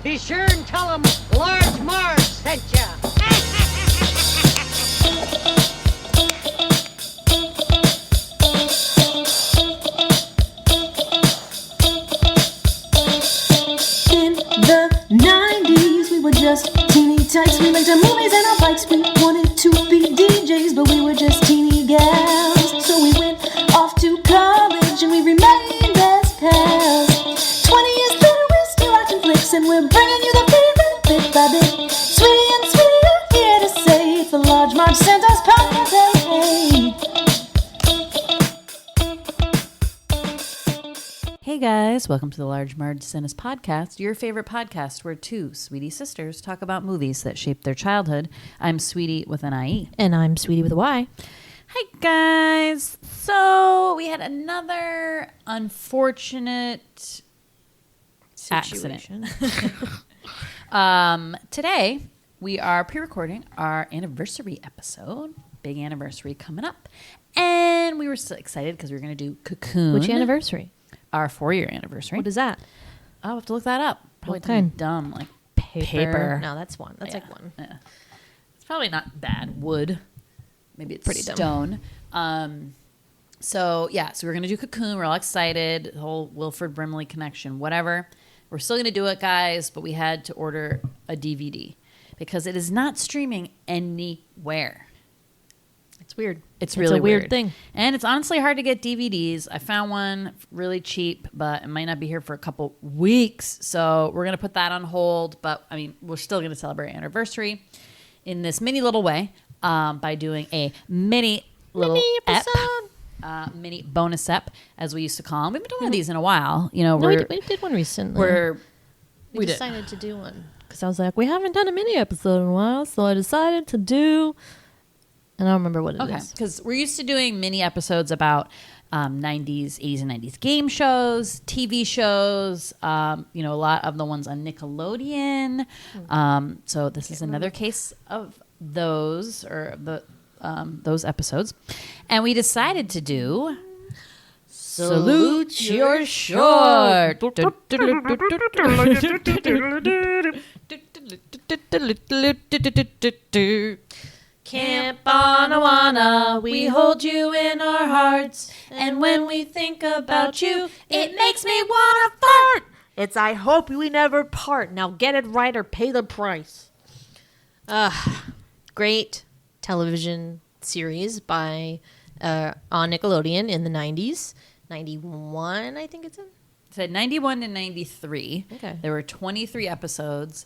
Be sure and tell them Large Marge sent ya. In the 90s, we were just teeny tykes. We liked our movies and our bikes. We wanted to be DJs, but we were just teeny gals. So we went off to college and we remained as pals. 20 years later, we're still watching flicks and we're bringing you the favorite bit by bit. Sweetie and Sweetie are here to say it's the Large Marge Sent Us podcast. Hey. Hey guys, welcome to the Large Marge Sent Us podcast, your favorite podcast where two sweetie sisters talk about movies that shaped their childhood. I'm Sweetie with an IE. And I'm Sweetie with a Y. Hi guys. So we had another unfortunate accident. Today we are pre-recording our anniversary episode. Big anniversary coming up. And we were so excited because we were going to do Cocoon. Which anniversary? Our 4-year anniversary. What is that? I'll have to look that up. Probably What kind? dumb, like Paper. No, that's one. That's like one. Yeah. It's probably not bad. Wood. Maybe it's Pretty stone. So we're gonna do Cocoon. We're all excited. The whole Wilford Brimley connection, whatever. We're still gonna do it, guys, but we had to order a DVD because it is not streaming anywhere. It's weird. It's really a weird thing. And it's honestly hard to get DVDs. I found one really cheap, but it might not be here for a couple weeks. So we're going to put that on hold. But, I mean, we're still going to celebrate our anniversary in this mini little way by doing a mini episode. Mini bonus ep, as we used to call them. We've been doing one of these in a while. You know, We did one recently. We did. decided to do one. Because I was like, we haven't done a mini episode in a while. So I decided to do... And I don't remember what it is. Okay, because we're used to doing mini episodes about 90s, 80s, and 90s game shows, TV shows, a lot of the ones on Nickelodeon. So this is another case of those, or those episodes. And we decided to do... Salute Your Short! Camp Anawana, we hold you in our hearts, and when we think about you, it makes me wanna fart. It's I hope we never part. Now get it right or pay the price. Great television series by on Nickelodeon in the 90s. 91, I think it's in. It said 91 to 93. Okay. There were 23 episodes.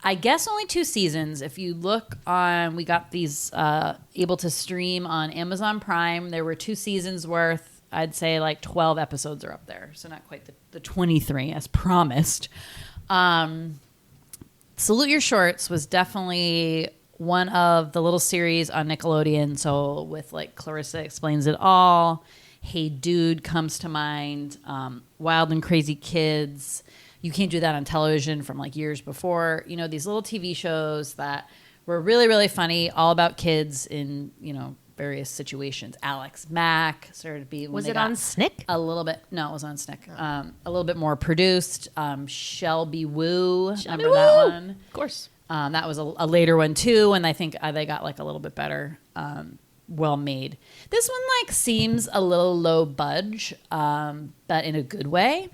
I guess only 2 seasons. If you look on, we got these able to stream on Amazon Prime. There were 2 seasons worth. I'd say like 12 episodes are up there. So not quite the 23 as promised. Salute Your Shorts was definitely one of the little series on Nickelodeon. So with like Clarissa Explains It All, Hey Dude comes to mind, Wild and Crazy Kids. You can't do that on television from like years before. You know, these little TV shows that were really, really funny, all about kids in, various situations. Alex Mack started to be... Was it on Snick? A little bit. No, it was on Snick. A little bit more produced. Shelby Woo. Remember that one? Of course. That was a later one too, and I think they got like a little bit better, well made. This one like seems a little low budge, but in a good way.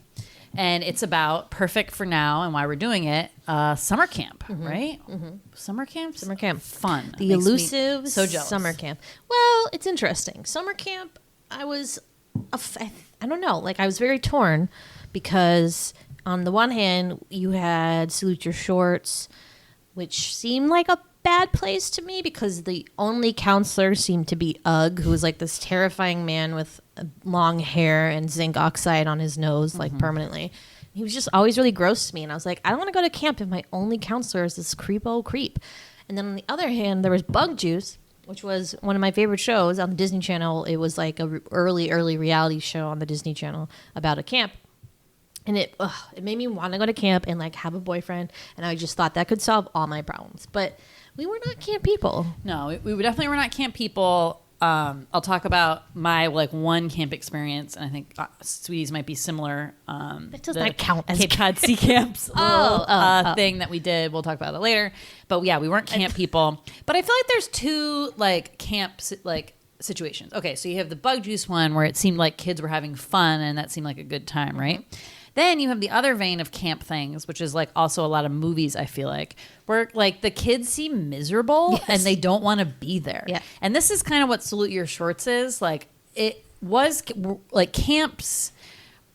And it's about, perfect for now and why we're doing it, summer camp, right? Mm-hmm. Summer camp? Summer camp. Fun. The elusive so jealous. summer camp. Well, it's interesting. Summer camp, I was, I don't know, like I was very torn because on the one hand, you had Salute Your Shorts, which seemed like a bad place to me because the only counselor seemed to be Ugg, who was like this terrifying man with long hair and zinc oxide on his nose, like permanently. He was just always really gross to me. And I was like, I don't want to go to camp if my only counselor is this creepo creep. And then on the other hand, there was Bug Juice, which was one of my favorite shows on the Disney Channel. It was like a early reality show on the Disney Channel about a camp. And it made me want to go to camp and like have a boyfriend. And I just thought that could solve all my problems. But we were not camp people. No, we definitely were not camp people. I'll talk about my like one camp experience, and I think Sweetie's might be similar. That does not count as Cape Cod Sea Camps thing that we did. We'll talk about that later. But yeah, we weren't camp people. But I feel like there's two like camps like situations. Okay, so you have the Bug Juice one where it seemed like kids were having fun, and that seemed like a good time, right? Then you have the other vein of camp things, which is like also a lot of movies, I feel like, where like the kids seem miserable and they don't want to be there. Yeah. And this is kind of what Salute Your Shorts is. Like it was like camps.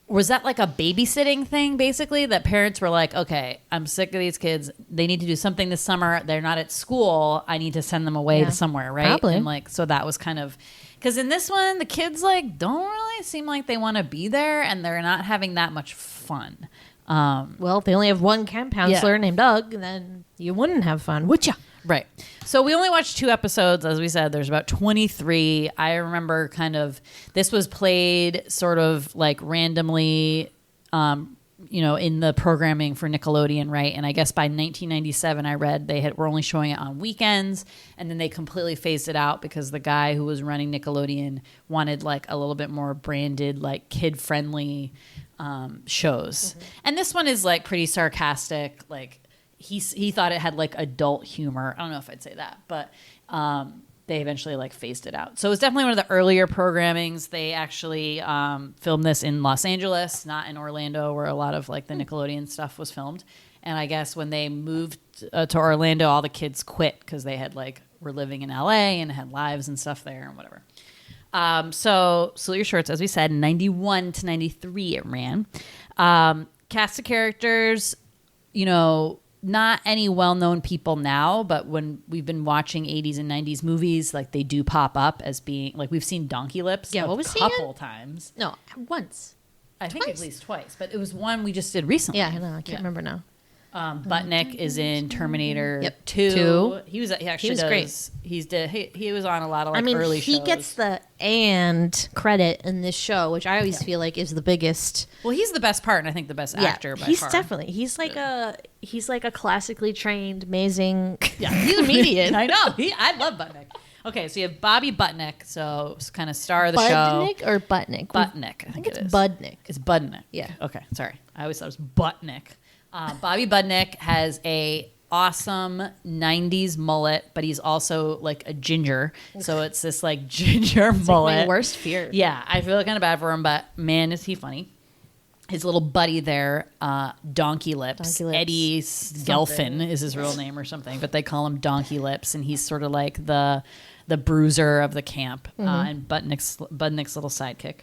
Was that like a babysitting thing basically that parents were like, okay, I'm sick of these kids. They need to do something this summer. They're not at school. I need to send them away to somewhere. Right. Probably. And like, so that was kind of, because in this one, the kids like don't really seem like they want to be there, and they're not having that much fun. Well, if they only have one camp counselor named Doug, then you wouldn't have fun, would you? Right. So we only watched 2 episodes. As we said, there's about 23. I remember kind of, this was played sort of like randomly, in the programming for Nickelodeon, right? And I guess by 1997, I read were only showing it on weekends, and then they completely phased it out because the guy who was running Nickelodeon wanted like a little bit more branded, like kid-friendly shows. And this one is like pretty sarcastic, like he thought it had like adult humor. I don't know if I'd say that, but they eventually like phased it out. So it was definitely one of the earlier programmings. They actually filmed this in Los Angeles, not in Orlando, where a lot of like the Nickelodeon stuff was filmed. And I guess when they moved to Orlando, all the kids quit because they had like were living in LA and had lives and stuff there and whatever. So Salute Your Shorts, as we said, 91 to 93 it ran. Cast of characters, not any well-known people now, but when we've been watching 80s and 90s movies, like they do pop up as being like we've seen Donkey Lips what was a he couple in? times. No, once. I think at least twice, but it was one we just did recently. Yeah, I know. I can't remember now. Budnick is in Terminator 2. He was great. He was on a lot of like early shows. He gets the and credit in this show, which I always feel like is the biggest. Well, he's the best part, and I think the best actor by he's far. definitely he's like a classically trained, amazing he's a comedian. I know. I love Budnick. Okay, so you have Bobby Budnick, so kind of star of the show. Budnick or Budnick? Budnick, I think it's it is. Budnick. It's Budnick. Yeah. Okay, sorry. I always thought it was Buttnick. Bobby Budnick has a awesome 90s mullet, but he's also like a ginger. So it's this like ginger mullet. Like my worst fear. Yeah, I feel kind of bad for him, but man, is he funny. His little buddy there, Donkey Lips. Eddie Gelfin is his real name or something, but they call him Donkey Lips, and he's sort of like the bruiser of the camp, and Budnick's little sidekick.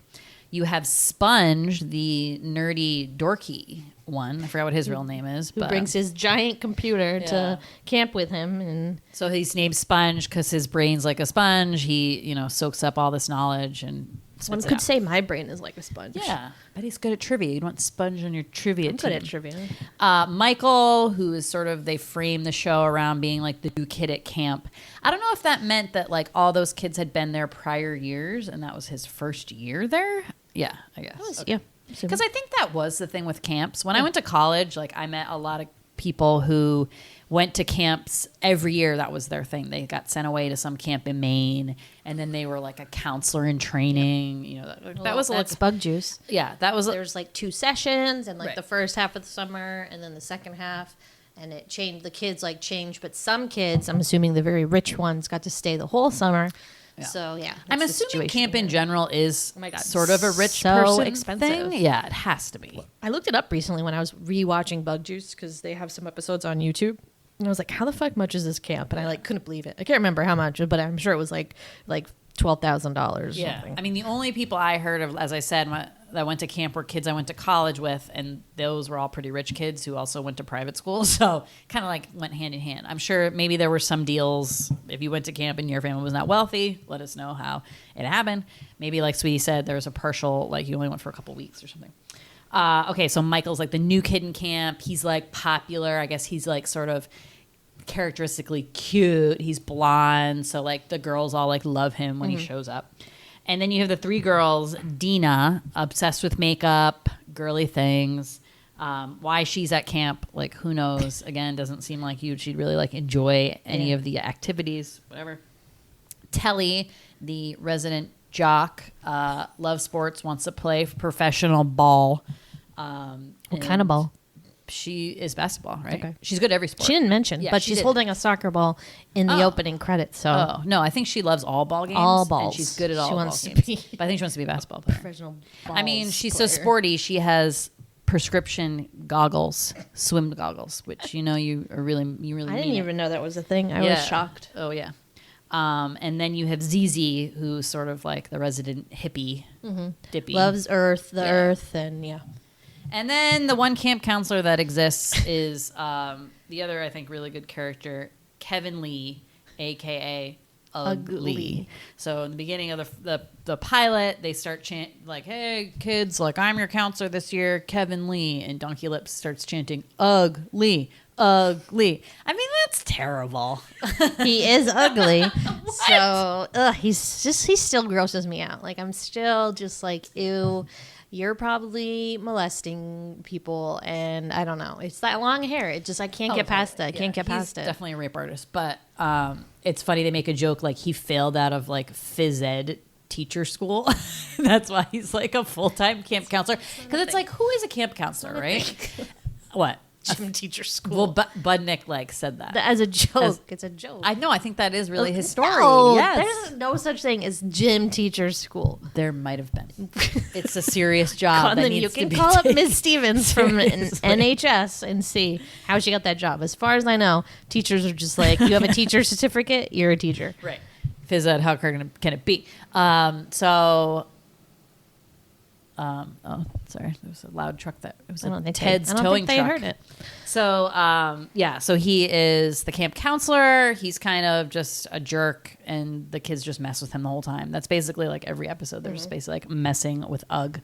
You have Sponge, the nerdy, dorky one. I forgot what his real name is. Who brings his giant computer to camp with him. And so he's named Sponge because his brain's like a sponge. He, soaks up all this knowledge and one could say my brain is like a sponge. Yeah, but he's good at trivia. You'd want Sponge on your trivia team. Good at trivia. Michael, who is sort of, they frame the show around being like the new kid at camp. I don't know if that meant that like all those kids had been there prior years and that was his first year there. Yeah, I guess. Yeah. Because I think that was the thing with camps. When I went to college, like I met a lot of people who went to camps every year. That was their thing. They got sent away to some camp in Maine, and then they were like a counselor in training. That was that's Bug Juice. Yeah, that was. There's like 2 sessions, and like the first half of the summer, and then the second half, and it changed. The kids like changed, but some kids, I'm assuming the very rich ones, got to stay the whole summer. Yeah. So yeah, I'm assuming camp in general is God, sort of a rich person expensive thing. Yeah, it has to be. I looked it up recently when I was rewatching Bug Juice because they have some episodes on YouTube, and I was like, "How the fuck much is this camp?" And I like couldn't believe it. I can't remember how much, but I'm sure it was like $12,000. Yeah, something. I mean the only people I heard of, as I said, that went to camp were kids I went to college with, and those were all pretty rich kids who also went to private school, so kind of like went hand in hand. I'm sure maybe there were some deals. If you went to camp and your family was not wealthy, let us know how it happened. Maybe like Sweetie said, there was a partial, like you only went for a couple weeks or something. Okay, so Michael's like the new kid in camp. He's like popular. I guess he's like sort of characteristically cute. He's blonde, so like the girls all like love him when he shows up. And then you have the 3 girls, Dina, obsessed with makeup, girly things. Why she's at camp, like who knows? Again, doesn't seem like she'd really like enjoy any of the activities, whatever. Telly, the resident jock, loves sports, wants to play professional ball. What kind of ball? She is basketball, right? Okay. She's good at every sport. She didn't mention, Yeah, but she she's did. holding a soccer ball in the opening credits. So Oh, no, I think she loves all ball games. All And balls. she's good at all She ball wants to games. be- But I think she wants to be a basketball player. professional. I mean, balls she's player. so sporty. She has prescription goggles, swim goggles, which you really I mean didn't it. even know that was a thing. I Yeah. was shocked. Oh yeah. And then you have Zizi, who's sort of like the resident hippie, dippy. Loves Earth, the Yeah. Earth, and yeah. And then the one camp counselor that exists is the other, I think, really good character, Kevin Lee, a.k.a. Ugly. So in the beginning of the pilot, they start chanting like, "Hey kids, like I'm your counselor this year, Kevin Lee," and Donkey Lips starts chanting, "Ugly, ugly." I mean, that's terrible. He is ugly. So he still grosses me out. Like I'm still just like, ew. You're probably molesting people, and I don't know. It's that long hair. It just I can't get past it. I can't get past it. Definitely a rape artist, but it's funny they make a joke like he failed out of like phys ed teacher school. That's why he's like a full-time camp counselor. Because it's like, who is a camp counselor, right? What? Gym teacher school. Well, Budnick like said that. As a joke. It's a joke. I know. I think that is really his story. No, Yes, there's no such thing as gym teacher school. there might have been. It's a serious job. And that then needs you to can be call up taken Miss Stevens from seriously. NHS and see how she got that job. As far as I know, teachers are just like, you have a teacher certificate, you're a teacher. Right. Phys ed, how hard can it be? Oh, sorry. There was a loud truck it was I don't think Ted's they, I don't towing think they truck. heard it. So, so he is the camp counselor. He's kind of just a jerk, and the kids just mess with him the whole time. That's basically like every episode. They're just basically like messing with Ugg.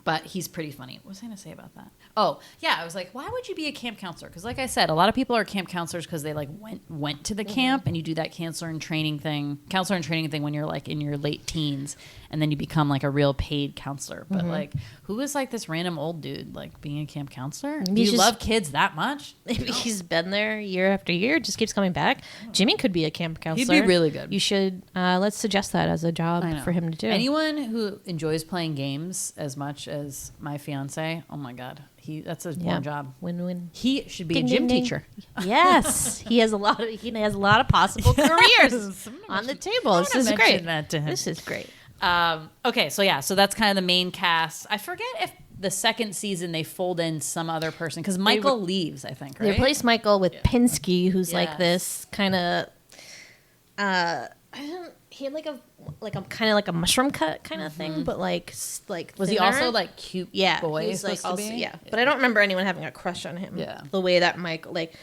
But he's pretty funny. What was I going to say about that? Oh, yeah. I was like, why would you be a camp counselor? Because like I said, a lot of people are camp counselors because they like went to the camp, and you do that counselor and training thing when you're like in your late teens, and then you become like a real paid counselor. But like, who is like this random old dude like being a camp counselor? Do you just- love kids that much? Maybe he's been there year after year, just keeps coming back. Jimmy could be a camp counselor. really good. You should, let's suggest that as a job I know. for him to do. Anyone who enjoys playing games as much as my fiance, oh my god, that's a warm job. Win-win. He should be Ding, a gym ding, ding. teacher. Yes, he has a lot of possible careers on the table. This is great. That to him. This is great. Okay, so that's kind of the main cast. I forget if the second season they fold in some other person because Michael leaves, I think, right? They replace Michael with Pinsky, who's like Yes. this kind of. He had like a kind of like a mushroom cut kind of thing, but like Was he thinner. also like cute Yeah, boy? he was like supposed to also be? yeah. But I don't remember anyone having a crush on him. Yeah. the way that Michael, like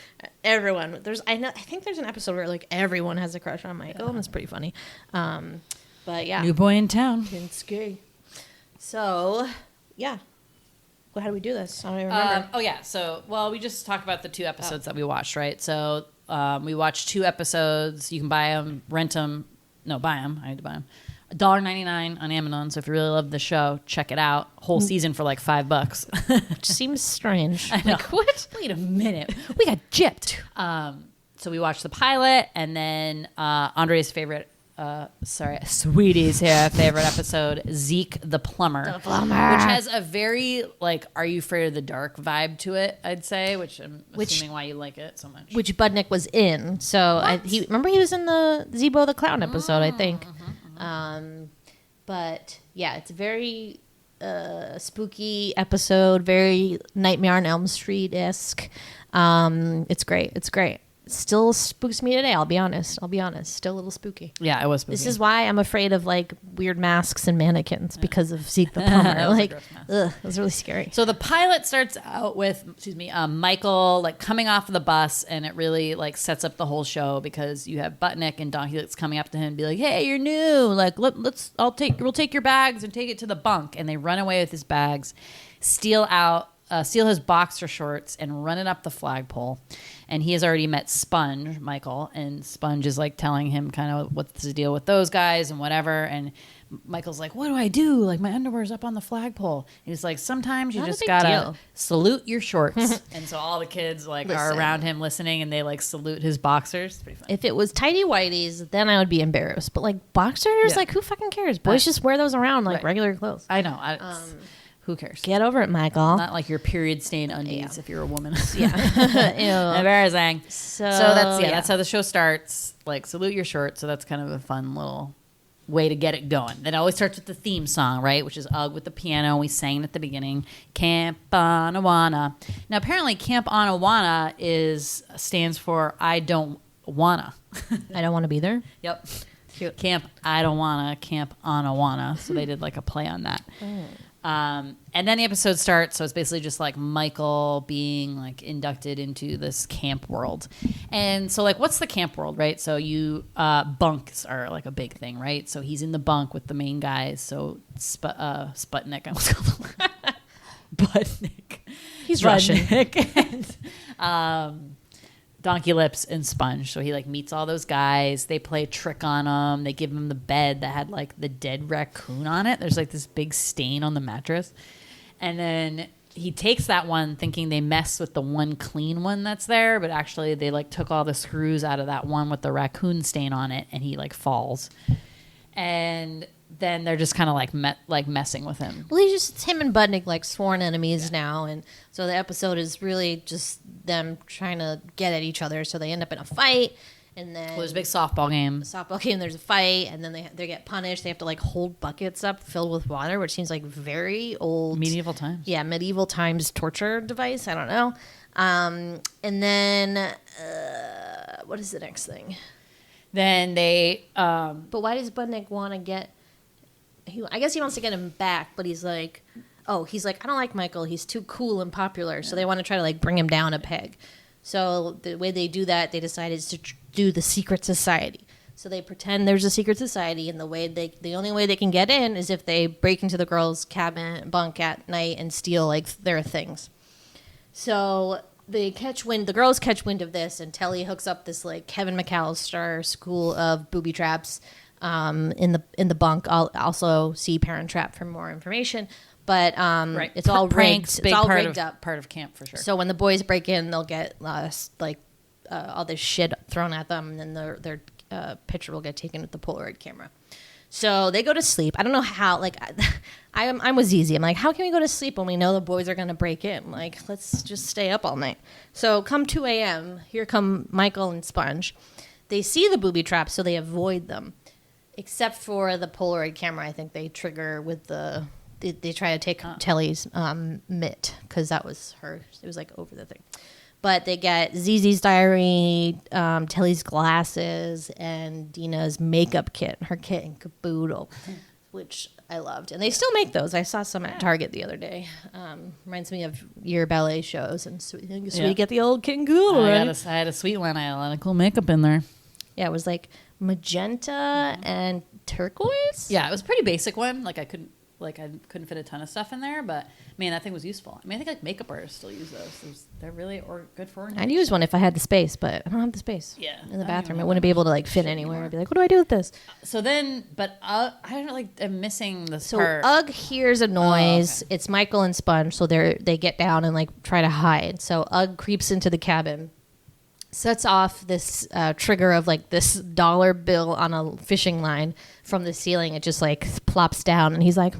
everyone, I think there's an episode where like everyone has a crush on Michael, and it's pretty funny. But yeah, New boy in town. Pinsky. So yeah, well, how do we do this? I don't even remember. Oh yeah. So we just talked about the 2 episodes that we watched, right? So we watched 2 episodes. You can buy them, rent them. No, buy them. I had to buy them. $1.99 on Amazon. So if you really love the show, check it out. Whole season for like $5. Which seems strange. I know. Like, what? Wait a minute. We got gypped. So we watched the pilot, and then Andre's favorite. Sweetie's favorite episode, Zeke the Plumber. The Plumber. Which has a very, like, Are You Afraid of the Dark vibe to it, I'd say, which I'm assuming why you like it so much. Which Budnick was in. So he was in the Zebo the Clown episode, I think. But yeah, it's a very spooky episode, very Nightmare on Elm Street-esque. It's great. It's great. Still spooks me today, I'll be honest. Still a little spooky. Yeah, it was spooky. This is why I'm afraid of like weird masks and mannequins because of Zeke the Plumber. That was a Like, gross mask. it was really scary. So the pilot starts out with, Michael like coming off of the bus, and it really like sets up the whole show because you have Budnick and Donkey Lips coming up to him and be like, "Hey, you're new. Like, we'll take your bags and take it to the bunk." And they run away with his bags, steal out steal his boxer shorts and run it up the flagpole. And he has already met Sponge, Michael, and Sponge is like telling him kind of what's the deal with those guys and whatever. And Michael's like, what do I do? Like, my underwear's up on the flagpole. And he's like, sometimes you Not a just big gotta deal. salute your shorts. And so all the kids like are Listen. around him listening, and they like salute his boxers. It's pretty fun. If it was tighty whities, then I would be embarrassed. But like boxers, Yeah. like who fucking cares? Boys just wear those around like Right. regular clothes. I know. Who cares? Get over it, Michael. Not like your period stain undies if you're a woman. Yeah. Embarrassing. So That's how the show starts. Like, salute your shorts. So that's kind of a fun little way to get it going. Then it always starts with the theme song, right? Which is Ugg with the piano. We sang it at the beginning. Camp Anawana. Now, apparently, Camp Anawana stands for I don't wanna. I don't want to be there. Yep. Cute. Camp I don't wanna. Camp Anawana. So they did like a play on that. And then the episode starts, so it's basically just like Michael being like inducted into this camp world. And so like, what's the camp world, right? So bunks are like a big thing, right? So he's in the bunk with the main guys. So Sputnik, I almost called him Budnick. He's Russian. Budnick and Donkey Lips and Sponge. So he like meets all those guys. They play a trick on him. They give him the bed that had like the dead raccoon on it. There's like this big stain on the mattress. And then he takes that one thinking they mess with the one clean one that's there, but actually they like took all the screws out of that one with the raccoon stain on it, and he like falls. And then they're just kind of like messing with him. Well, it's him and Budnick like sworn enemies now, and so the episode is really just them trying to get at each other. So they end up in a fight, and then There's a big softball game. There's a fight, and then they get punished. They have to like hold buckets up filled with water, which seems like very old Medieval times. Yeah, medieval times torture device. I don't know. And then what is the next thing? Then they But why does Budnick want to get? I guess he wants to get him back, but he's like, I don't like Michael. He's too cool and popular. So they want to try to like bring him down a peg. So the way they do that, they decided to do the secret society. So they pretend there's a secret society, and the only way they can get in is if they break into the girls' bunk at night and steal like their things. So the girls catch wind of this, and Telly hooks up this like Kevin McAllister school of booby traps in the bunk. I'll also see Parent Trap for more information. But right. It's all pranks, rigged. It's all rigged of, up. Part of camp for sure. So when the boys break in, they'll get all this shit thrown at them, and then their picture will get taken with the Polaroid camera. So they go to sleep. I don't know how. Like, I'm with Zizi. I'm like, how can we go to sleep when we know the boys are going to break in? Like, let's just stay up all night. So come 2 a.m., here come Michael and Sponge. They see the booby traps, so they avoid them. Except for the Polaroid camera, I think they trigger with the... They try to take Telly's mitt, because that was her. It was like over the thing. But they get Zizi's diary, Telly's glasses, and Dina's makeup kit, her kit and caboodle, which I loved. And they still make those. I saw some at Target the other day. Reminds me of your ballet shows. And so you get the old kit and caboodle, right? I had a sweet one. I had a lot of cool makeup in there. Yeah, it was like magenta and turquoise. Yeah, it was a pretty basic one. I couldn't fit a ton of stuff in there, but man, that thing was useful. I mean, I think like makeup artists still use those. They're really good for it. I'd use one if I had the space, but I don't have the space. Yeah, in the I don't bathroom, even it know wouldn't be able to like fit shit anywhere. anymore. I'd be like, what do I do with this? So then, but I don't like. I'm missing this So part. Ugg hears a noise. okay. It's Michael and Sponge, so they get down and like try to hide. So Ugg creeps into the cabin, sets off this trigger of like this dollar bill on a fishing line from the ceiling. It just like plops down, and he's like,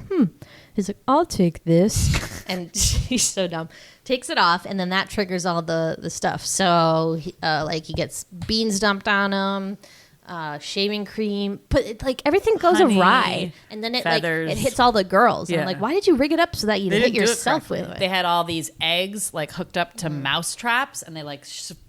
He's like, I'll take this. And he's so dumb. Takes it off, and then that triggers all the stuff. So he gets beans dumped on him, shaving cream, but everything goes Honey, awry. And then feathers. it hits all the girls. Yeah. And I'm like, why did you rig it up so that you They hit didn't do it yourself with correctly. it? They had all these eggs hooked up to mouse traps, and they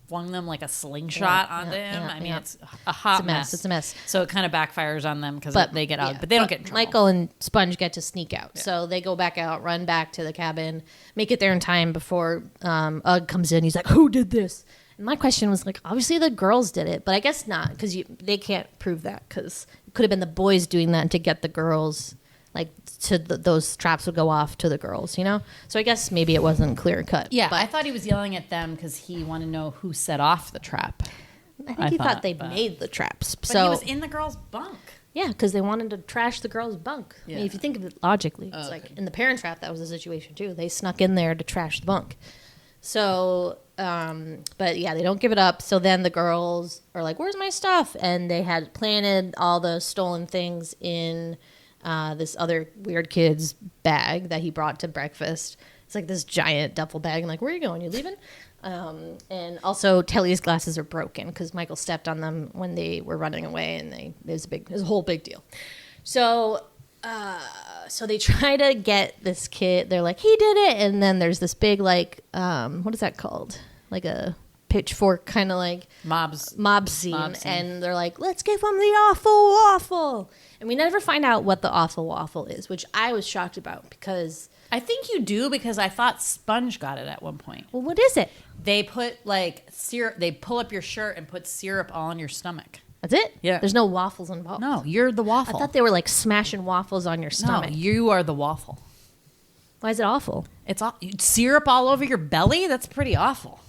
flung them like a slingshot onto him. I mean, it's a hot mess. It's a mess. So it kind of backfires on them because they get out, yeah, but they don't get in trouble. Michael and Sponge get to sneak out. So they go back out, run back to the cabin, make it there in time before Ugg comes in. He's like, who did this? And my question was like, obviously the girls did it, but I guess not, because they can't prove that, because it could have been the boys doing that to get the girls like those traps would go off to the girls, you know? So I guess maybe it wasn't clear cut. Yeah, but I thought he was yelling at them because he wanted to know who set off the trap. I think he thought they made the traps. But so he was in the girl's bunk. yeah, because they wanted to trash the girl's bunk. I mean, Yeah. if you think of it logically, it's like in the Parent Trap, that was the situation too. They snuck in there to trash the bunk. So, but yeah, they don't give it up. So then the girls are like, "Where's my stuff?" And they had planted all the stolen things in this other weird kid's bag that he brought to breakfast. It's like this giant duffel bag. And like, where are you going? You leaving? And also Telly's glasses are broken because Michael stepped on them when they were running away, and it was a whole big deal. So, so they try to get this kid. They're like, he did it, and then there's this big like, what is that called? Like a pitchfork kind of like mob scene, and they're like, let's give him the awful waffle, and we never find out what the awful waffle is, which I was shocked about because. I think you do because I thought Sponge got it at one point. Well, what is it? They put like syrup. They pull up your shirt and put syrup all in your stomach. That's it? Yeah. There's no waffles involved. No, you're the waffle. I thought they were like smashing waffles on your stomach. No, you are the waffle. Why is it awful? It's syrup all over your belly. That's pretty awful.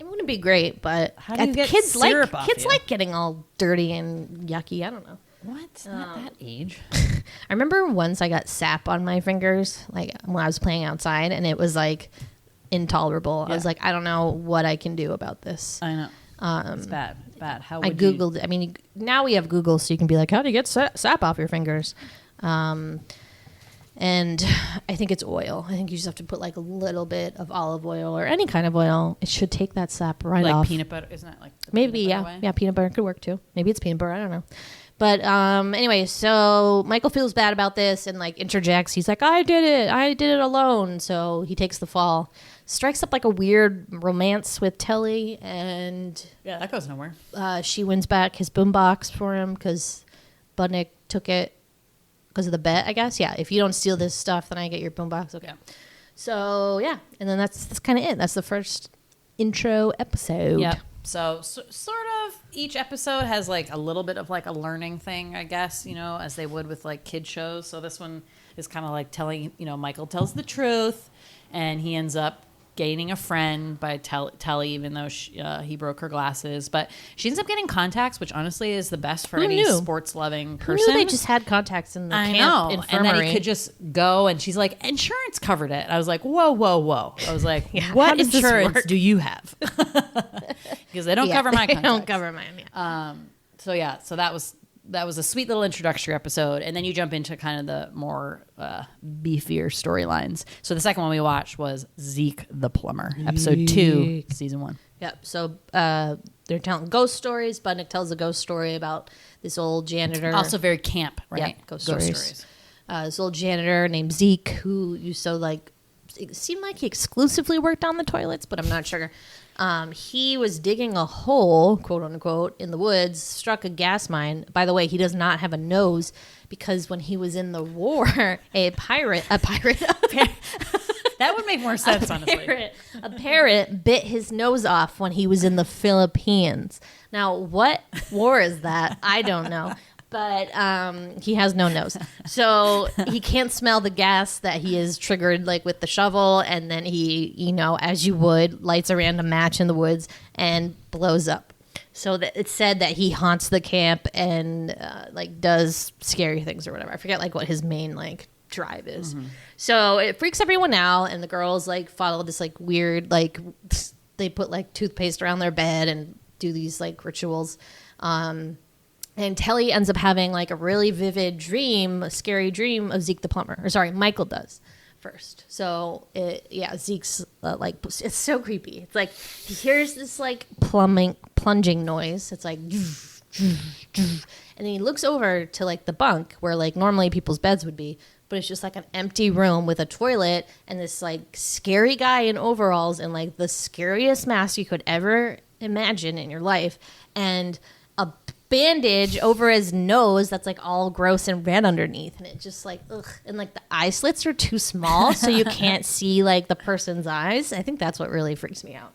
It wouldn't be great, but How do you get kids syrup like off kids you? like getting all dirty and yucky. I don't know. What? Not that age. I remember once I got sap on my fingers, like when I was playing outside, and it was like intolerable. Yeah. I was like, I don't know what I can do about this. I know. It's bad. It's bad. How I would you? Googled. I mean, now we have Google, so you can be like, how do you get sap off your fingers? And I think it's oil. I think you just have to put like a little bit of olive oil or any kind of oil. It should take that sap right Like off. peanut butter, isn't that like the Maybe, peanut yeah. butter way? Yeah, peanut butter could work too. Maybe it's peanut butter. I don't know. But anyway, so Michael feels bad about this and like interjects. He's like, I did it alone. So he takes the fall, strikes up like a weird romance with Telly, and Yeah, that goes nowhere. she wins back his boombox for him because Budnick took it because of the bet, I guess. Yeah, if you don't steal this stuff, then I get your boombox. Okay. Yeah. So yeah, and then that's kind of it. That's the first intro episode. Yep. So sort of each episode has like a little bit of like a learning thing, I guess, you know, as they would with like kid shows. So this one is kind of like telling, you know, Michael tells the truth and he ends up gaining a friend by Telly, even though he broke her glasses. But she ends up getting contacts, which honestly is the best for any sports-loving Who person. knew they just had contacts in the I camp know. infirmary? And then he could just go, and she's like, insurance covered it. I was like, whoa, whoa, whoa. I was like, Yeah, how what does this insurance work? do you have? Because they don't cover my They contacts. don't cover mine. Yeah. So that was a sweet little introductory episode, and then you jump into kind of the more beefier storylines. So the second one we watched was Zeke the Plumber, episode 2, season 1. Yep. So they're telling ghost stories. Budnick tells a ghost story about this old janitor. Also very camp, right? Yeah, ghost stories. This old janitor named Zeke, who used to like, it seemed like he exclusively worked on the toilets, but I'm not sure. He was digging a hole, quote unquote, in the woods, struck a gas mine. By the way, he does not have a nose because when he was in the war, a parrot, That would make more sense, honestly. a parrot bit his nose off when he was in the Philippines. Now, what war is that? I don't know. But he has no nose. So he can't smell the gas that he is triggered like with the shovel. And then he, you know, as you would, lights a random match in the woods and blows up. So that it's said that he haunts the camp and like does scary things or whatever. I forget like what his main like drive is. Mm-hmm. So it freaks everyone out, and the girls like follow this like weird like they put like toothpaste around their bed and do these like rituals. And Telly ends up having like a really vivid dream, a scary dream of Zeke the Plumber. Or sorry, Michael does first. So Zeke's like, it's so creepy. It's like he hears this like plunging noise. It's like, and then he looks over to like the bunk where like normally people's beds would be, but it's just like an empty room with a toilet and this like scary guy in overalls and like the scariest mask you could ever imagine in your life, and a bandage over his nose that's like all gross and red underneath, and it just like ugh, and like the eye slits are too small so you can't see like the person's eyes. I think that's what really freaks me out.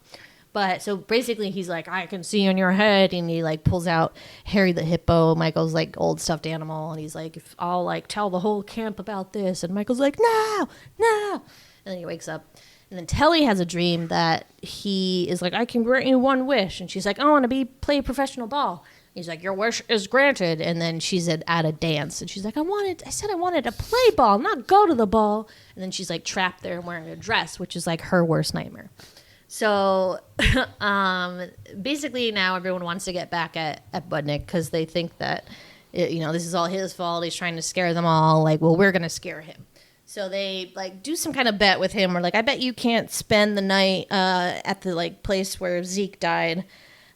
But so basically he's like, I can see on your head. And he like pulls out Harry the hippo, Michael's like old stuffed animal. And he's like, if I'll like tell the whole camp about this. And Michael's like, no. And then he wakes up. And then Telly has a dream that he is like, I can grant you one wish. And she's like, I want to play professional ball. He's like, your wish is granted. And then she's at a dance. And she's like, I said I wanted to play ball, not go to the ball. And then she's like trapped there wearing a dress, which is like her worst nightmare. So basically now everyone wants to get back at Budnick because they think that, this is all his fault. He's trying to scare them all. Like, well, we're going to scare him. So they like do some kind of bet with him. Or like, I bet you can't spend the night at the like place where Zeke died.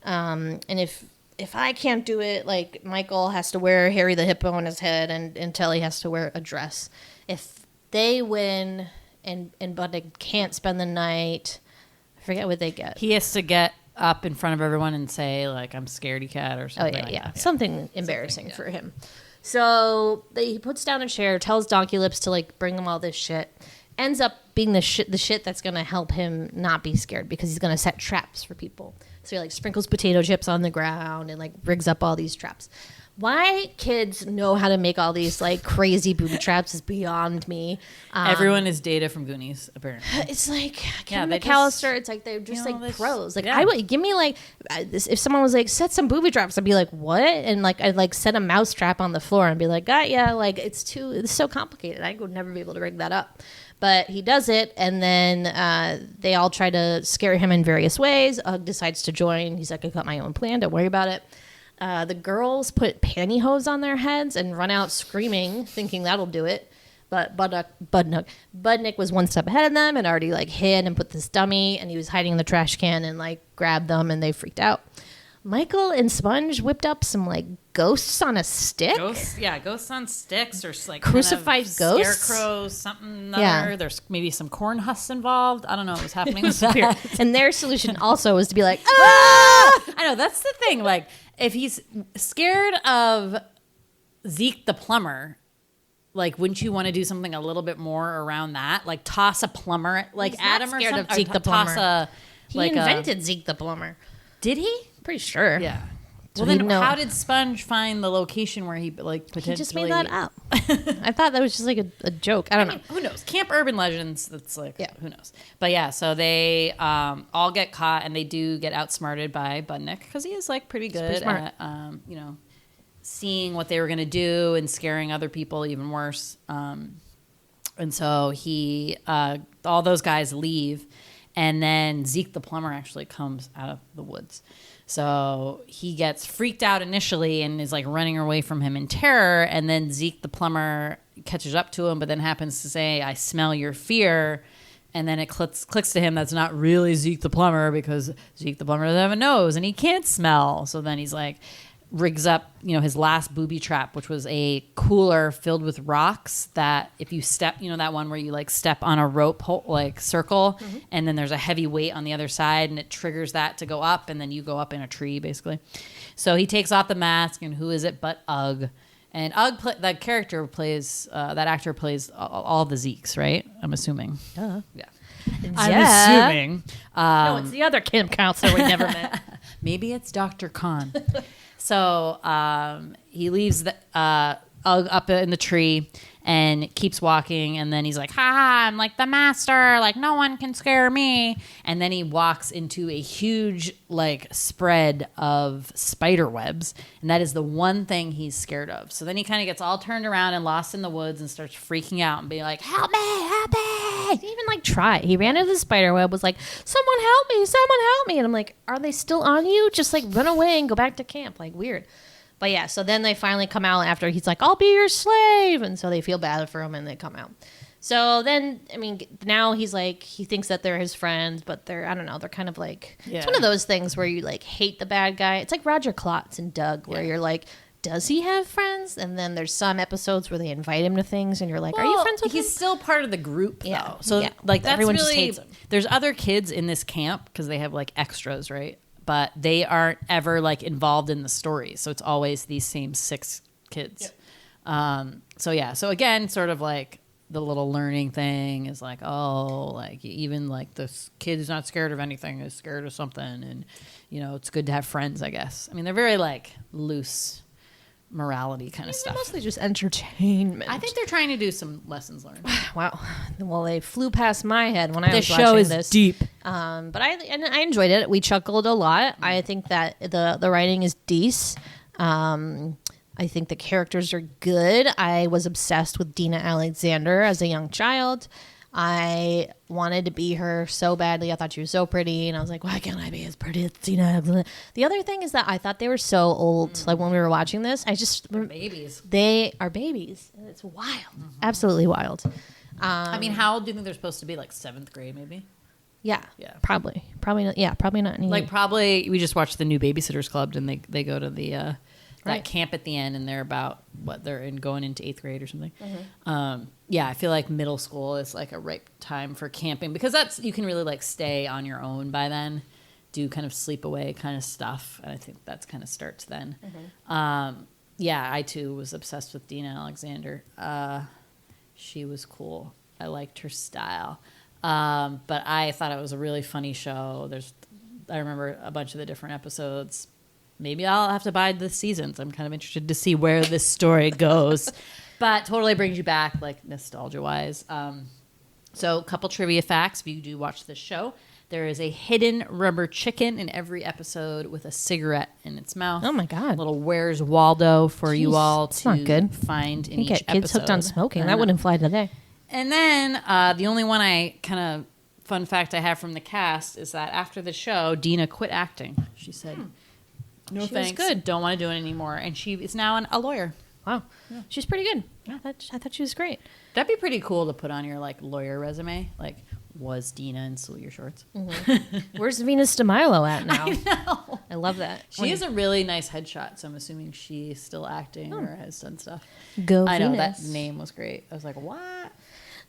And if I can't do it, like Michael has to wear Harry the hippo on his head and Telly has to wear a dress. If they win and Budnick can't spend the night, I forget what they get. He has to get up in front of everyone and say, like, I'm scaredy cat or something. Oh, yeah. Something embarrassing for him. So he puts down a chair, tells Donkey Lips to, like, bring him all this shit. Ends up being the shit that's going to help him not be scared because he's going to set traps for people. So he, like, sprinkles potato chips on the ground and, like, rigs up all these traps. Why kids know how to make all these like crazy booby traps is beyond me. Everyone is Data from Goonies, apparently. It's like Kevin McAllister. It's like they're just like pros. Like I would give me like if someone was like set some booby traps, I'd be like what? And like I'd like set a mouse trap on the floor and be like, yeah, like it's so complicated. I would never be able to rig that up. But he does it, and then they all try to scare him in various ways. Ugg decides to join. He's like, I got my own plan. Don't worry about it. The girls put pantyhose on their heads and run out screaming, thinking that'll do it. But Budnick was one step ahead of them and already like hid and put this dummy, and he was hiding in the trash can and like grabbed them, and they freaked out. Michael and Sponge whipped up some like ghosts on a stick. Ghosts on sticks or like crucified kind of ghosts, scarecrows, something. Yeah, there's maybe some corn husks involved. I don't know what was happening with that. And their solution also was to be like, ah! I know that's the thing. Like if he's scared of Zeke the Plumber, like wouldn't you want to do something a little bit more around that? Like toss a plumber, like he's Adam or something. Of Zeke the Plumber. He like invented Zeke the Plumber. Did he? Pretty sure. Yeah. Well, then how did Sponge find the location where he like potentially? He just made that up. I thought that was just like a joke. I don't know. Who knows? Camp Urban Legends. That's like who knows? But yeah, so they all get caught and they do get outsmarted by Budnick because he is like pretty good at seeing what they were going to do and scaring other people even worse. And so he all those guys leave, and then Zeke the Plumber actually comes out of the woods. So he gets freaked out initially and is like running away from him in terror. And then Zeke the Plumber catches up to him, but then happens to say, I smell your fear. And then it clicks to him that's not really Zeke the Plumber because Zeke the Plumber doesn't have a nose and he can't smell. So then he's like, rigs up, his last booby trap, which was a cooler filled with rocks that if you step, that one where you like step on a rope like circle, and then there's a heavy weight on the other side and it triggers that to go up, and then you go up in a tree basically. So he takes off the mask, and who is it but Ugg? And Ugg, that actor plays all the Zekes, right? I'm assuming. Yeah. I'm assuming. No, it's the other camp counselor we never met. Maybe it's Dr. Khan. So he leaves the Ugg up in the tree and keeps walking. And then he's like, ha, I'm like the master. Like, no one can scare me. And then he walks into a huge, like, spread of spider webs. And that is the one thing he's scared of. So then he kind of gets all turned around and lost in the woods and starts freaking out and being like, help me, help me. He didn't even, like, try. He ran into the spider web, was like, someone help me, someone help me. And I'm like, are they still on you? Just, like, run away and go back to camp. Like, weird. But yeah, so then they finally come out after he's like, I'll be your slave. And so they feel bad for him and they come out. So then, I mean, now he's like, he thinks that they're his friends, but they're, I don't know, they're kind of like, it's one of those things where you like hate the bad guy. It's like Roger Klotz and Doug, where you're like, does he have friends? And then there's some episodes where they invite him to things and you're like, are you friends with him? He's still part of the group, though. Yeah. So like that's everyone really, just hates him. There's other kids in this camp because they have like extras, right? But they aren't ever like involved in the story. So it's always these same 6 kids. Yeah. So again, sort of like the little learning thing is like, oh, like even like this kid who's not scared of anything is scared of something, and you know, it's good to have friends, I guess. I mean, they're very like loose morality kind of stuff. Mostly just entertainment. I think they're trying to do some lessons learned. Wow. Well, they flew past my head when I was This watching show is this. deep. But I enjoyed it. We chuckled a lot. I think that the writing is decent. I think the characters are good. I was obsessed with Dina Alexander as a young child. I wanted to be her so badly. I thought she was so pretty, and I was like, why can't I be as pretty as Dina Alexander? The other thing is that I thought they were so old. Like when we were watching this, They're babies. they are babies. And it's wild. Absolutely wild. I mean, how old do you think they're supposed to be? Like 7th grade, maybe? Yeah. Yeah. Probably not. Yeah, probably not. Like probably we just watched the new Babysitters Club, and they go to the that Right. camp at the end, and they're about going into 8th grade or something. Yeah, I feel like middle school is like a ripe time for camping, because you can really like stay on your own by then, do kind of sleepaway kind of stuff, and I think that's kind of starts then. Yeah, I too was obsessed with Dina Alexander. She was cool. I liked her style. But I thought it was a really funny show. I remember a bunch of the different episodes. Maybe I'll have to buy the seasons. I'm kind of interested to see where this story goes. But totally brings you back, like, nostalgia-wise. So a couple trivia facts if you do watch this show. There is a hidden rubber chicken in every episode with a cigarette in its mouth. Oh, my God. A little Where's Waldo for you Jeez, all that's to not good. find in You each get episode. kids hooked on smoking. I That know. wouldn't fly today. And then the only one I kind of fun fact I have from the cast is that after the show, Dina quit acting. She said, "No She was thanks, good. Don't want to do it anymore." And she is now a lawyer. Wow. She's pretty good. I thought she was great. That'd be pretty cool to put on your like lawyer resume. Like, was Dina in Salute Your Shorts? Where's Venus de Milo at now? I know. I love that. She has a really nice headshot, so I'm assuming she's still acting or has done stuff. Go I know Venus. that name was great. I was like, what?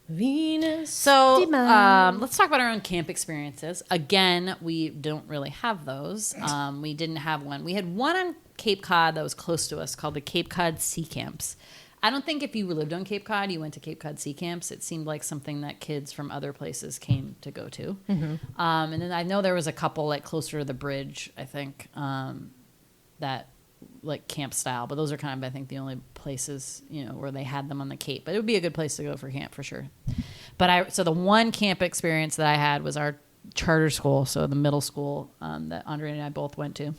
Venus. So de Milo. let's talk about our own camp experiences. Again, we don't really have those. We didn't have one. We had one on Cape Cod that was close to us called the Cape Cod Sea Camps. I don't think if you lived on Cape Cod, you went to Cape Cod Sea Camps. It seemed like something that kids from other places came to go to. And then I know there was a couple like closer to the bridge, I think, that like camp style, but those are kind of, I think, the only places, where they had them on the Cape. But it would be a good place to go for camp for sure. But so the one camp experience that I had was our charter school, so the middle school that Andre and I both went to,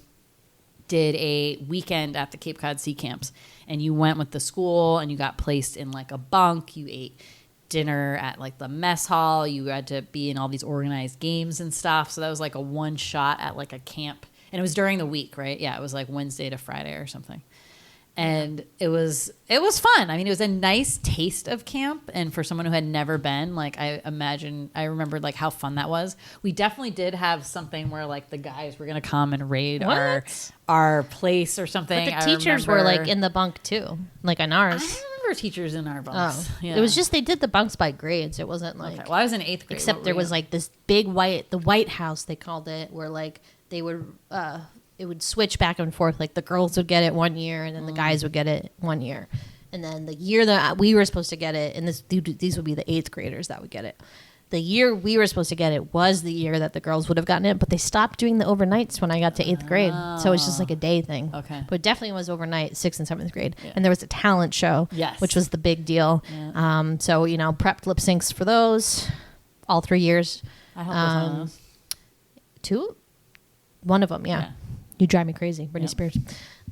did a weekend at the Cape Cod Sea Camps. And you went with the school and you got placed in like a bunk. You ate dinner at like the mess hall. You had to be in all these organized games and stuff. So that was like a one shot at like a camp. And it was during the week, right? Yeah, it was like Wednesday to Friday or something. And it was fun. I mean, it was a nice taste of camp. And for someone who had never been, like, I remembered like how fun that was. We definitely did have something where like the guys were going to come and raid our place or something. But the teachers were like in the bunk too, like on ours. I don't remember teachers in our bunks. Oh, Yeah. it was just they did the bunks by grades. It wasn't like Okay. Well, I was in 8th grade. except What there were was you? like this big the White House they called it, where like they would it would switch back and forth. Like the girls would get it one year, and then the guys would get it one year, and then the year that we were supposed to get it, and these would be the 8th graders that would get it. The year we were supposed to get it was the year that the girls would have gotten it, but they stopped doing the overnights when I got to 8th grade. So it's just like a day thing. Okay. But it definitely was overnight, 6th and 7th grade. Yeah. And there was a talent show, Yes. which was the big deal. Yeah. So, prepped lip syncs for those all 3 years. I hope there's one of those. 2? One of them, yeah. Yeah. You drive me crazy, Britney Yep. Spears.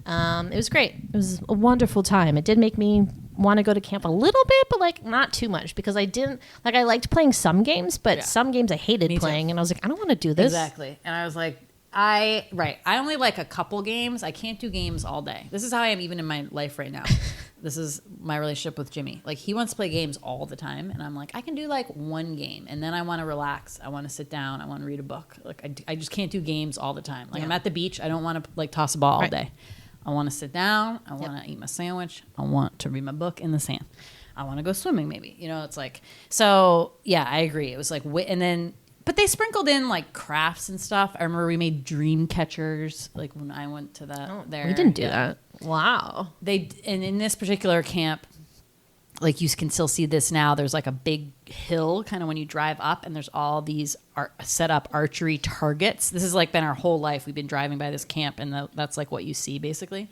It was great. It was a wonderful time. It did make me want to go to camp a little bit, but like not too much, because I didn't I liked playing some games, but Yeah. some games I hated Me too. playing, and I was like, I don't want to do this. Exactly. And I was like, I only like a couple games. I can't do games all day. This is how I am even in my life right now. This is my relationship with Jimmy. Like, he wants to play games all the time, and I'm like, I can do like one game, and then I want to relax. I want to sit down. I want to read a book. Like, I just can't do games all the time. Like, I'm at the beach. I don't want to like toss a ball all Right. day. I want to sit down. I want to eat my sandwich. I want to read my book in the sand. I want to go swimming maybe. It's like, so yeah, I agree. It was like, and then, but they sprinkled in like crafts and stuff. I remember we made dream catchers like when I went to there. We didn't do Yeah. that. Wow. And in this particular camp, like you can still see this now. There's like a big hill kind of when you drive up, and there's all these set up archery targets. This has like been our whole life. We've been driving by this camp, and that's like what you see basically.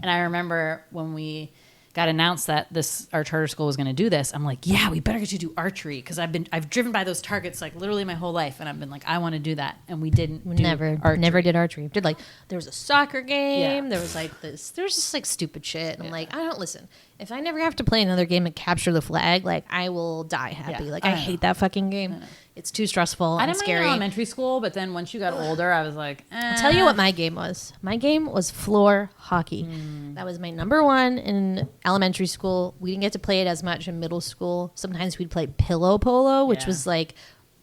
And I remember when we got announced that our charter school was going to do this, I'm like, yeah, we better get you to do archery, because I've driven by those targets like literally my whole life, and I've been like, I want to do that, and we didn't. Never did archery. Did like there was a soccer game. Yeah. There was like this. There was just like stupid shit. And I'm like, I don't listen. If I never have to play another game and capture the flag, like I will die happy. Yeah, Like I hate that fucking game. It's too stressful I and didn't scary. mind in elementary school, but then once you got older, I was like, I'll tell you what my game was. My game was floor hockey. That was my number one in elementary school. We didn't get to play it as much in middle school. Sometimes we'd play pillow polo, which was like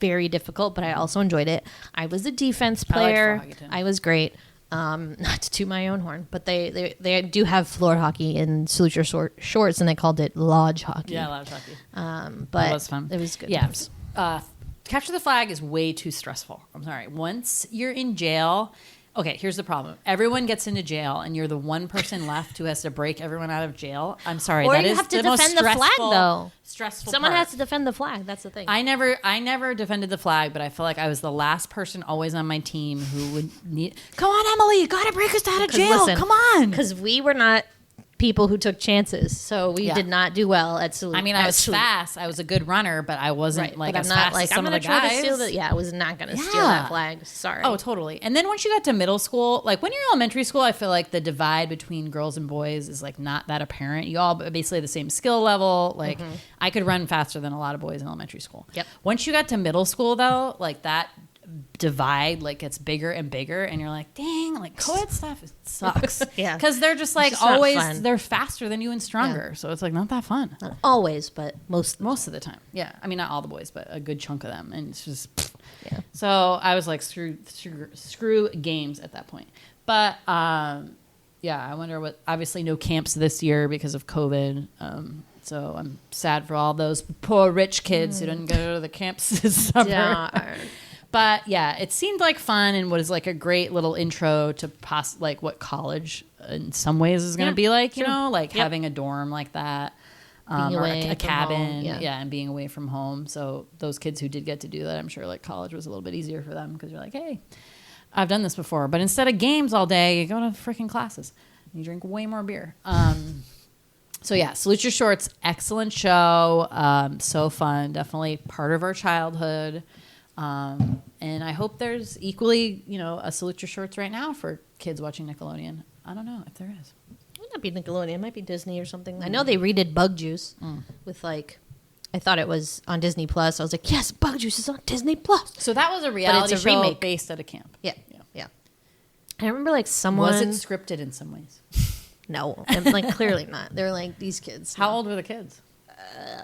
very difficult, but I also enjoyed it. I was a defense player. I was great. Not to toot my own horn, but they do have floor hockey in Salute Your Shorts, and they called it lodge hockey. Yeah, lodge hockey. But that was fun. It was good. Yeah. Capture the flag is way too stressful. I'm sorry. Once you're in jail, okay, here's the problem. Everyone gets into jail, and you're the one person left who has to break everyone out of jail. I'm sorry. Or that you is have to the most defend the flag, stressful- though. Stressful. Someone part. has to defend the flag. That's the thing. I never defended the flag, but I feel like I was the last person always on my team who would need. Come on, Emily, you got to break us out of jail. Come on, because we were not people who took chances, so we did not do well at Salute. I mean, I was fast. I was a good runner, but I wasn't like but as I'm not fast like as some I'm of gonna the try guys. to steal the. Yeah, I was not gonna steal that flag. Sorry. Oh, totally. And then once you got to middle school, like when you're in elementary school, I feel like the divide between girls and boys is like not that apparent. You all basically the same skill level. Like I could run faster than a lot of boys in elementary school. Yep. Once you got to middle school, though, like that divide like gets bigger and bigger, and you're like, dang, like co-ed stuff sucks. Yeah. Because they're just like just not always fun. they're faster than you and stronger, so it's like not that fun. Not always, but most. Most of the time. Yeah. I mean, not all the boys, but a good chunk of them. And it's just, Yeah. So I was like, screw games at that point. But, yeah, I wonder what, obviously no camps this year because of COVID. So I'm sad for all those poor rich kids who didn't go to the camps this summer. Darn. But yeah, it seemed like fun and was like a great little intro to like what college in some ways is going to be like, you know, like having a dorm like that. Being Or away a from cabin, home, yeah. and being away from home. So those kids who did get to do that, I'm sure like college was a little bit easier for them because you're like, hey, I've done this before. But instead of games all day, you go to freaking classes. You drink way more beer. So yeah, Salute Your Shorts, excellent show. So fun, definitely part of our childhood. And I hope there's equally, you know, a Salute Your Shorts right now for kids watching Nickelodeon. I don't know if there is. It might not be Nickelodeon. It might be Disney or something. I know they redid Bug Juice with like. I thought it was on Disney Plus. I was like, yes, Bug Juice is on Disney Plus. So that was a reality show remake based at a camp. Yeah. I remember like someone. Was it scripted in some ways? No, and, like clearly not. They're like these kids. How old were the kids?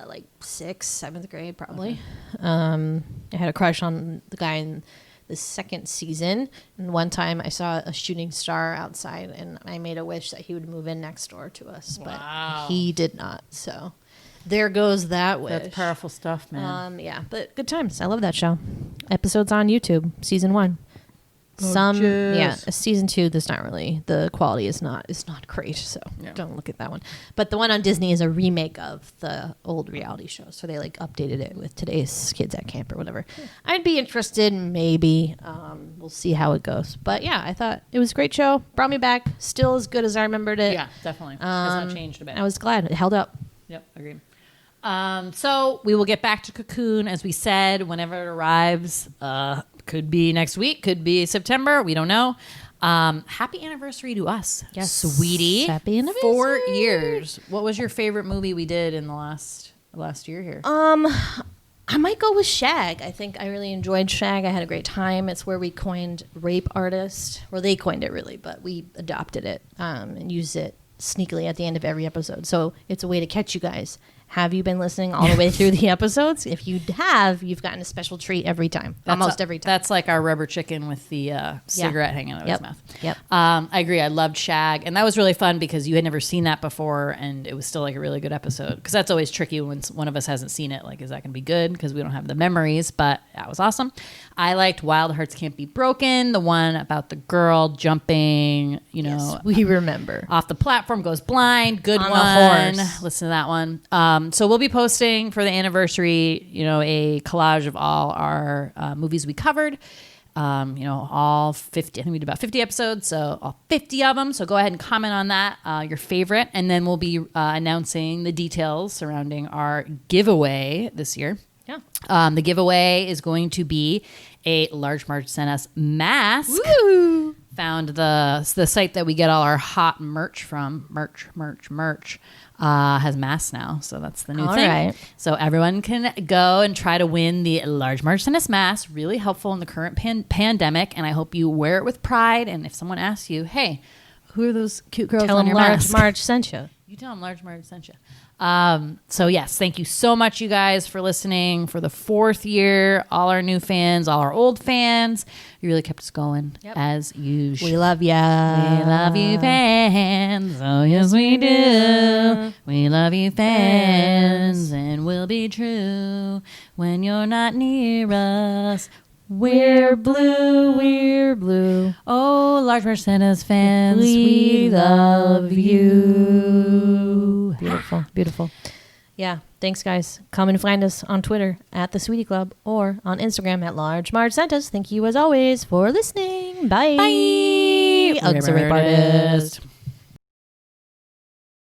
Like 6th, 7th grade, probably. I had a crush on the guy in the second season, and one time I saw a shooting star outside, and I made a wish that he would move in next door to us, but he did not. So there goes that wish. That's powerful stuff, man. Yeah, but good times. I love that show. Episodes on YouTube, season 1. Season 2. There's not really the quality is not great, so don't look at that one. But the one on Disney is a remake of the old reality show, so they like updated it with today's kids at camp or whatever. I'd be interested, maybe. We'll see how it goes. But yeah, I thought it was a great show. Brought me back. Still as good as I remembered it. Yeah, definitely. Has not changed a bit. I was glad it held up. Yep, agreed. So we will get back to Cocoon, as we said, whenever it arrives. Could be next week, could be September. We don't know. Happy anniversary to us, Yes. sweetie. Happy anniversary. 4 years. What was your favorite movie we did in the last year here? I might go with Shag. I think I really enjoyed Shag. I had a great time. It's where we coined rape artist. Well, they coined it really, but we adopted it and used it sneakily at the end of every episode. So it's a way to catch you guys. Have you been listening all the way through the episodes? If you have, you've gotten a special treat every time. Almost every time. That's like our rubber chicken with the cigarette hanging out of his mouth. Yep. I agree. I loved Shag. And that was really fun because you had never seen that before. And it was still like a really good episode. Because that's always tricky when one of us hasn't seen it. Like, is that going to be good? Because we don't have the memories. But that was awesome. I liked Wild Hearts Can't Be Broken. The one about the girl jumping, Yes, we remember. off the platform, goes blind. Good On one. the horse. Listen to that one. So we'll be posting for the anniversary, a collage of all our movies we covered. All 50, I think we did about 50 episodes, so all 50 of them. So go ahead and comment on that, your favorite. And then we'll be announcing the details surrounding our giveaway this year. Yeah. The giveaway is going to be a Large Marge Sent Us mask. Woo! Found the site that we get all our hot merch from. Merch. Has masks now, so that's the new All thing. right. So everyone can go and try to win the Large Marge Sent Us mask. Really helpful in the current pandemic, and I hope you wear it with pride. And if someone asks you, "Hey, who are those cute girls Tell on them your Large mask?" Marge sent you. You tell them Large Marge sent you. So yes, thank you so much, you guys, for listening for the 4th year. All our new fans, all our old fans, you really kept us going as usual. We love ya. We love you, fans. Oh yes, we do. We love you, fans, and we'll be true when you're not near us. We're blue, we're blue. Oh, Large Marge Sent Us fans, we love you. Beautiful, beautiful. Yeah, thanks, guys. Come and find us on Twitter at The Sweetie Club or on Instagram at Large Marge Sent Us. Thank you, as always, for listening. Bye. Bye. Auxiliary artist.